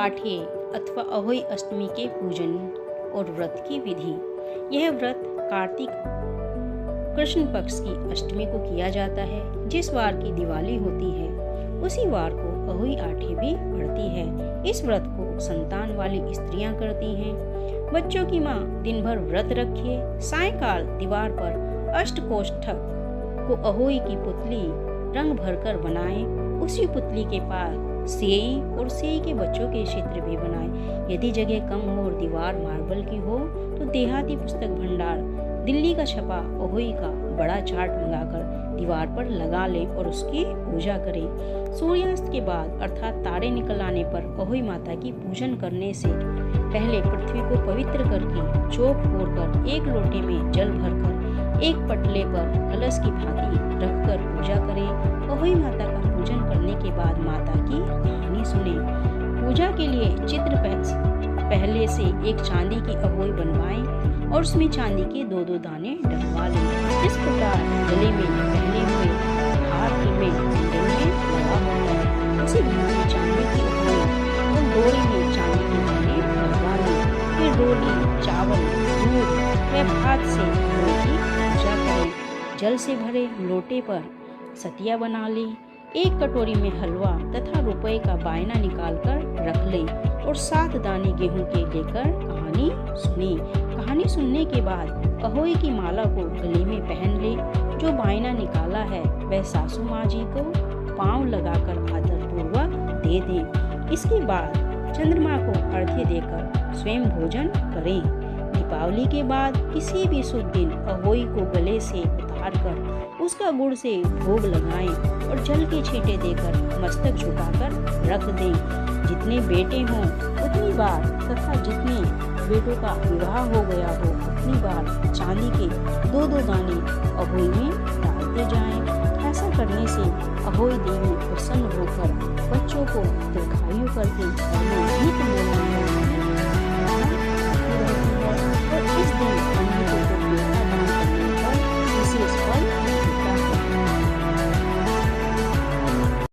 आठे अथवा अहोई अष्टमी के पूजन और व्रत की विधि। यह व्रत कार्तिक कृष्ण पक्ष की अष्टमी को किया जाता है। जिस वार की दिवाली होती है उसी वार को अहोई आठे भी पड़ती है। इस व्रत को संतान वाली स्त्रियां करती हैं। बच्चों की मां दिन भर व्रत रखे सायंकाल दीवार पर अष्टकोष्ठक को अहोई की पुतली रंग भरकर बनाए। उसी पुतली के पास सेई और सेई के बच्चों के चित्र भी बनाए। यदि जगह कम हो और दीवार मार्बल की हो तो देहाती पुस्तक भंडार दिल्ली का छपा अहोई का बड़ा चार्ट मंगाकर दीवार पर लगा लें और उसकी पूजा करें। सूर्यास्त के बाद अर्थात तारे निकल आने पर अहोई माता की पूजन करने से पहले पृथ्वी को पवित्र करके चौक फोड़कर एक लोटे में जल भरकर एक पटले पर कलश की भांति रखकर पूजा करें। अहोई माता का पूजन करने के बाद माता की कहानी सुने। पूजा के लिए चित्र पहले से एक चांदी की अहोई बनवाएं और उसमें चांदी के 2-2 दाने डलवा लें। इस प्रकार गले में पहने हुए हार में कुंडल में लगा होता है। उसी भांति चांदी की अहोई और डोरी में चांदी के दाने डलवा लें। फिर रोटी, चावल, दूध व भात से अहोई की पूजा करें। जल से भरे लोटे पर सतिया बना लें। एक कटोरी में हलवा तथा रुपए का बायना निकालकर रख लें और 7 दाने गेहूं के लेकर कहानी सुने। कहानी सुनने के बाद अहोई की माला को गले में पहन ले। जो बायना निकाला है वह सासू माँ जी को पांव लगाकर आदरपूर्वक दे दें। इसके बाद चंद्रमा को अर्घ्य देकर स्वयं भोजन करें। दीपावली के बाद किसी भी शुभ दिन अहोई को गले से उतारकर उसका गुड़ से भोग लगाएं और जल के छींटे देकर मस्तक झुकाकर रख दें। जितने बेटे हों उतनी बार तथा जितने बेटों का विवाह हो गया हो उतनी बार चांदी के 2-2 दाने अहोई में डालते जाएं। ऐसा करने से अहोई देवी प्रसन्न होकर बच्चों को दीर्घायु करके